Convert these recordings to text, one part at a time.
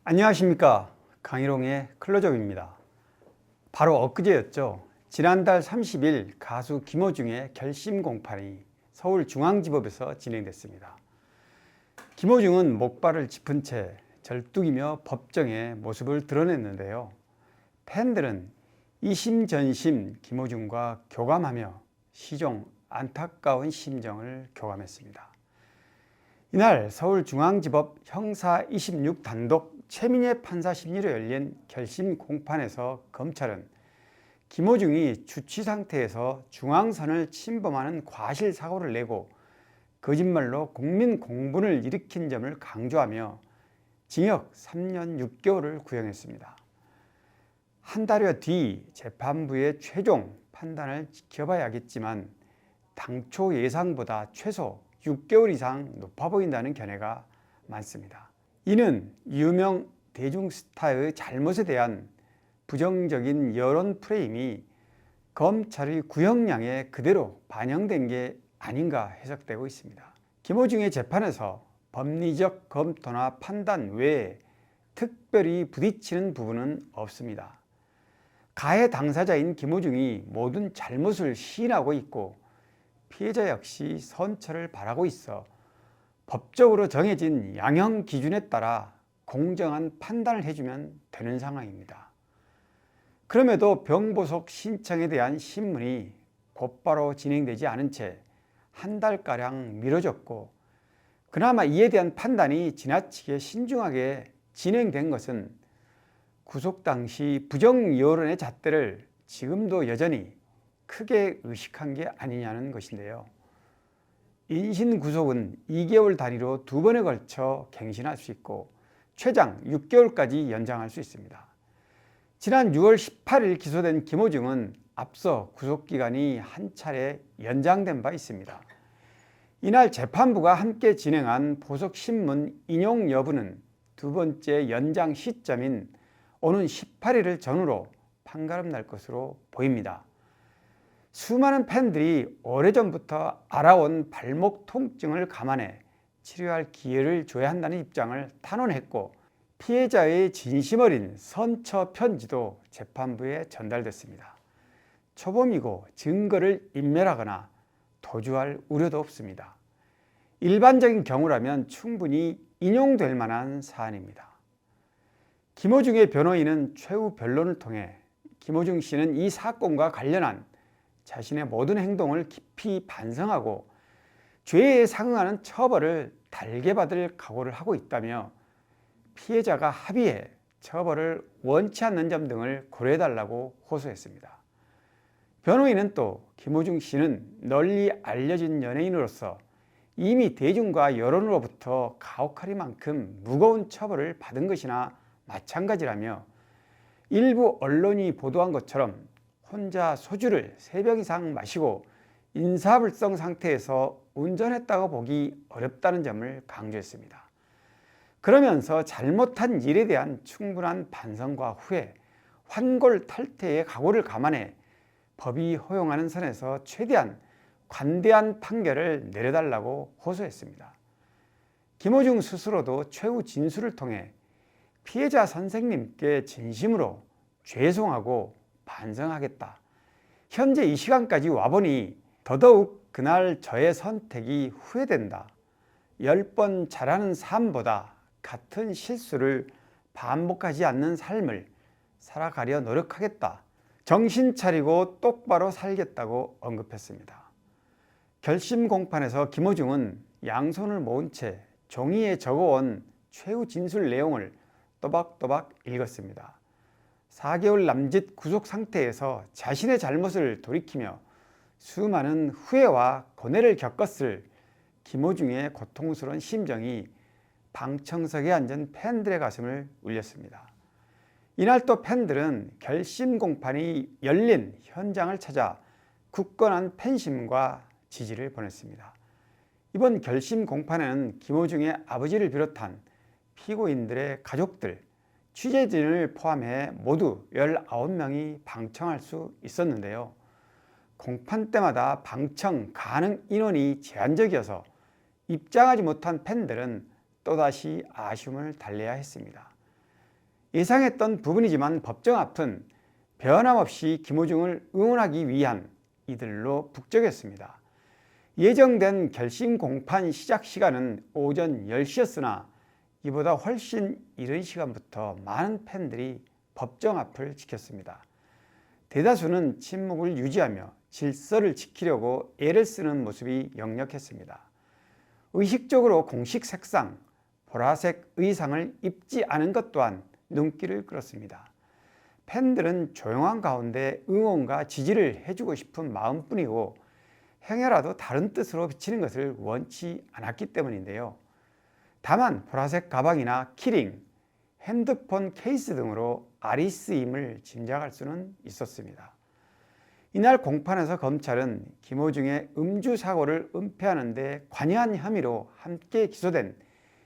안녕하십니까. 강희롱의 클로즈업입니다. 바로 엊그제였죠. 지난달 30일 가수 김호중의 결심 공판이 서울중앙지법에서 진행됐습니다. 김호중은 목발을 짚은 채 절뚝이며 법정에 모습을 드러냈는데요. 팬들은 이심전심 김호중과 교감하며 시종 안타까운 심정을 교감했습니다. 이날 서울중앙지법 형사 26 단독 최민혜 판사 심리로 열린 결심 공판에서 검찰은 김호중이 주취 상태에서 중앙선을 침범하는 과실사고를 내고 거짓말로 국민 공분을 일으킨 점을 강조하며 징역 3년 6개월을 구형했습니다. 한 달여 뒤 재판부의 최종 판단을 지켜봐야겠지만 당초 예상보다 최소 6개월 이상 높아 보인다는 견해가 많습니다. 이는 유명 대중스타의 잘못에 대한 부정적인 여론 프레임이 검찰의 구형량에 그대로 반영된 게 아닌가 해석되고 있습니다. 김호중의 재판에서 법리적 검토나 판단 외에 특별히 부딪히는 부분은 없습니다. 가해 당사자인 김호중이 모든 잘못을 시인하고 있고 피해자 역시 선처를 바라고 있어 법적으로 정해진 양형 기준에 따라 공정한 판단을 해주면 되는 상황입니다. 그럼에도 병보석 신청에 대한 심문이 곧바로 진행되지 않은 채 한 달가량 미뤄졌고 그나마 이에 대한 판단이 지나치게 신중하게 진행된 것은 구속 당시 부정 여론의 잣대를 지금도 여전히 크게 의식한 게 아니냐는 것인데요. 인신 구속은 2개월 단위로 2번에 걸쳐 갱신할 수 있고 최장 6개월까지 연장할 수 있습니다. 지난 6월 18일 기소된 김호중은 앞서 구속기간이 한 차례 연장된 바 있습니다. 이날 재판부가 함께 진행한 보석신문 인용 여부는 두 번째 연장 시점인 오는 18일을 전후로 판가름 날 것으로 보입니다. 수많은 팬들이 오래전부터 알아온 발목 통증을 감안해 치료할 기회를 줘야 한다는 입장을 탄원했고 피해자의 진심 어린 선처 편지도 재판부에 전달됐습니다. 초범이고 증거를 인멸하거나 도주할 우려도 없습니다. 일반적인 경우라면 충분히 인용될 만한 사안입니다. 김호중의 변호인은 최후 변론을 통해 김호중 씨는 이 사건과 관련한 자신의 모든 행동을 깊이 반성하고 죄에 상응하는 처벌을 달게 받을 각오를 하고 있다며 피해자가 합의해 처벌을 원치 않는 점 등을 고려해달라고 호소했습니다. 변호인은 또 김호중 씨는 널리 알려진 연예인으로서 이미 대중과 여론으로부터 가혹하리만큼 무거운 처벌을 받은 것이나 마찬가지라며 일부 언론이 보도한 것처럼 혼자 소주를 3병 이상 마시고 인사불성 상태에서 운전했다고 보기 어렵다는 점을 강조했습니다. 그러면서 잘못한 일에 대한 충분한 반성과 후회, 환골탈태의 각오를 감안해 법이 허용하는 선에서 최대한 관대한 판결을 내려달라고 호소했습니다. 김호중 스스로도 최후 진술을 통해 피해자 선생님께 진심으로 죄송하고 반성하겠다. 현재 이 시간까지 와보니 더더욱 그날 저의 선택이 후회된다. 10번 잘하는 삶보다 같은 실수를 반복하지 않는 삶을 살아가려 노력하겠다. 정신 차리고 똑바로 살겠다고 언급했습니다. 결심 공판에서 김호중은 양손을 모은 채 종이에 적어온 최후 진술 내용을 또박또박 읽었습니다. 4개월 남짓 구속 상태에서 자신의 잘못을 돌이키며 수많은 후회와 고뇌를 겪었을 김호중의 고통스러운 심정이 방청석에 앉은 팬들의 가슴을 울렸습니다. 이날 또 팬들은 결심 공판이 열린 현장을 찾아 굳건한 팬심과 지지를 보냈습니다. 이번 결심 공판에는 김호중의 아버지를 비롯한 피고인들의 가족들, 취재진을 포함해 모두 19명이 방청할 수 있었는데요. 공판 때마다 방청 가능 인원이 제한적이어서 입장하지 못한 팬들은 또다시 아쉬움을 달래야 했습니다. 예상했던 부분이지만 법정 앞은 변함없이 김호중을 응원하기 위한 이들로 북적였습니다. 예정된 결심 공판 시작 시간은 오전 10시였으나 이보다 훨씬 이른 시간부터 많은 팬들이 법정 앞을 지켰습니다. 대다수는 침묵을 유지하며 질서를 지키려고 애를 쓰는 모습이 역력했습니다. 의식적으로 공식 색상, 보라색 의상을 입지 않은 것 또한 눈길을 끌었습니다. 팬들은 조용한 가운데 응원과 지지를 해주고 싶은 마음뿐이고 행여라도 다른 뜻으로 비치는 것을 원치 않았기 때문인데요. 다만 보라색 가방이나 키링, 핸드폰 케이스 등으로 아리스임을 짐작할 수는 있었습니다. 이날 공판에서 검찰은 김호중의 음주 사고를 은폐하는 데 관여한 혐의로 함께 기소된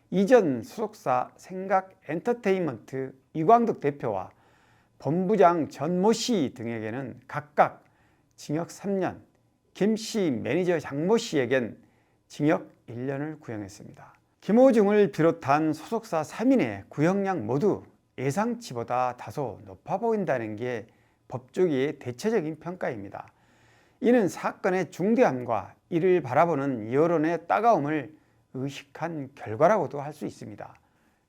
이전 소속사 생각엔터테인먼트 이광덕 대표와 본부장 전모 씨 등에게는 각각 징역 3년, 김 씨 매니저 장모 씨에겐 징역 1년을 구형했습니다. 김호중을 비롯한 소속사 3인의 구형량 모두 예상치보다 다소 높아 보인다는 게 법조계의 대체적인 평가입니다. 이는 사건의 중대함과 이를 바라보는 여론의 따가움을 의식한 결과라고도 할 수 있습니다.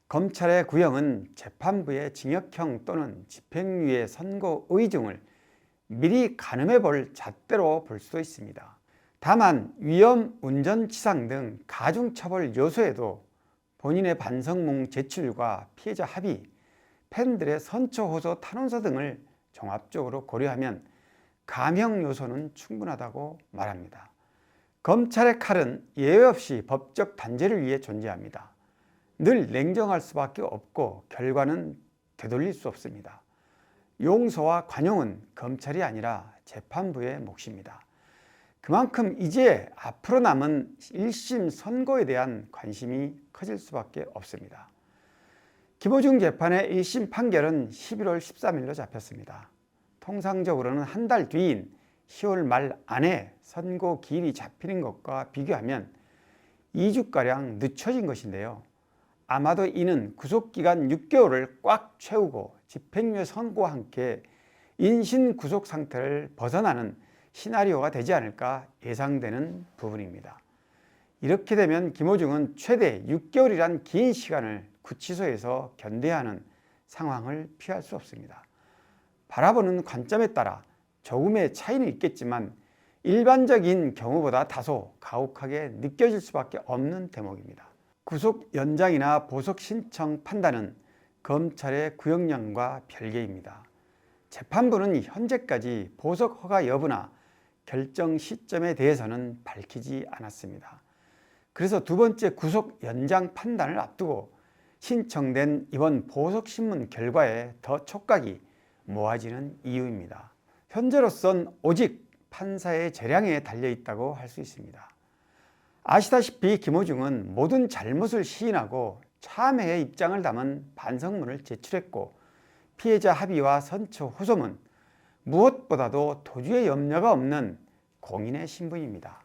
검찰의 구형은 재판부의 징역형 또는 집행유예 선고 의중을 미리 가늠해 볼 잣대로 볼 수도 있습니다. 다만 위험 운전치상 등 가중처벌 요소에도 본인의 반성문 제출과 피해자 합의, 팬들의 선처 호소 탄원서 등을 종합적으로 고려하면 감형 요소는 충분하다고 말합니다. 검찰의 칼은 예외 없이 법적 단죄를 위해 존재합니다. 늘 냉정할 수밖에 없고 결과는 되돌릴 수 없습니다. 용서와 관용은 검찰이 아니라 재판부의 몫입니다. 그만큼 이제 앞으로 남은 1심 선고에 대한 관심이 커질 수밖에 없습니다. 김호중 재판의 1심 판결은 11월 13일로 잡혔습니다. 통상적으로는 한 달 뒤인 10월 말 안에 선고 기일이 잡히는 것과 비교하면 2주가량 늦춰진 것인데요. 아마도 이는 구속기간 6개월을 꽉 채우고 집행유예 선고와 함께 인신 구속 상태를 벗어나는 시나리오가 되지 않을까 예상되는 부분입니다. 이렇게 되면 김호중은 최대 6개월이란 긴 시간을 구치소에서 견뎌야 하는 상황을 피할 수 없습니다. 바라보는 관점에 따라 조금의 차이는 있겠지만 일반적인 경우보다 다소 가혹하게 느껴질 수밖에 없는 대목입니다. 구속 연장이나 보석 신청 판단은 검찰의 구형량과 별개입니다. 재판부는 현재까지 보석 허가 여부나 결정 시점에 대해서는 밝히지 않았습니다. 그래서 두 번째 구속 연장 판단을 앞두고 신청된 이번 보석신문 결과에 더 촉각이 모아지는 이유입니다. 현재로선 오직 판사의 재량에 달려있다고 할 수 있습니다. 아시다시피 김호중은 모든 잘못을 시인하고 참회의 입장을 담은 반성문을 제출했고 피해자 합의와 선처 호소문, 무엇보다도 도주의 염려가 없는 공인의 신분입니다.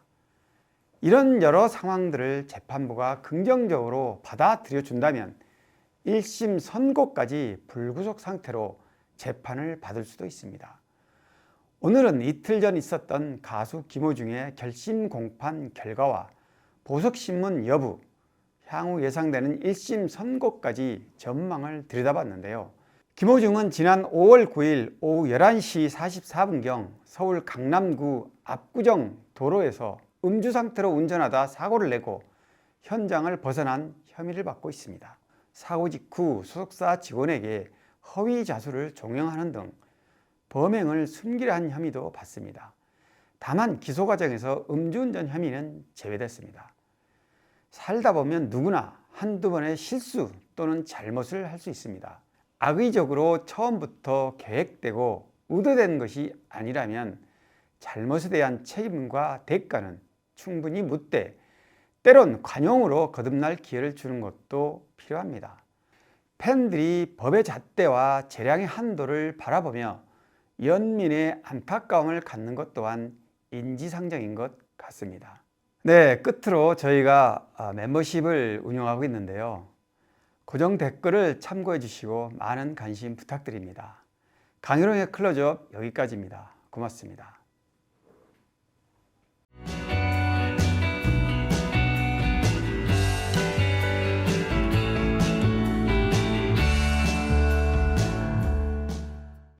이런 여러 상황들을 재판부가 긍정적으로 받아들여 준다면 1심 선고까지 불구속 상태로 재판을 받을 수도 있습니다. 오늘은 이틀 전 있었던 가수 김호중의 결심 공판 결과와 보석신문 여부, 향후 예상되는 1심 선고까지 전망을 들여다봤는데요. 김호중은 지난 5월 9일 오후 11시 44분경 서울 강남구 압구정 도로에서 음주 상태로 운전하다 사고를 내고 현장을 벗어난 혐의를 받고 있습니다. 사고 직후 소속사 직원에게 허위 자수를 종용하는 등 범행을 숨기려 한 혐의도 받습니다. 다만 기소 과정에서 음주운전 혐의는 제외됐습니다. 살다 보면 누구나 한두 번의 실수 또는 잘못을 할 수 있습니다. 악의적으로 처음부터 계획되고 의도된 것이 아니라면 잘못에 대한 책임과 대가는 충분히 묻되 때론 관용으로 거듭날 기회를 주는 것도 필요합니다. 팬들이 법의 잣대와 재량의 한도를 바라보며 연민의 안타까움을 갖는 것 또한 인지상정인 것 같습니다. 네, 끝으로 저희가 멤버십을 운영하고 있는데요. 고정 댓글을 참고해 주시고 많은 관심 부탁드립니다. 강희롱의 클로즈업 여기까지입니다. 고맙습니다.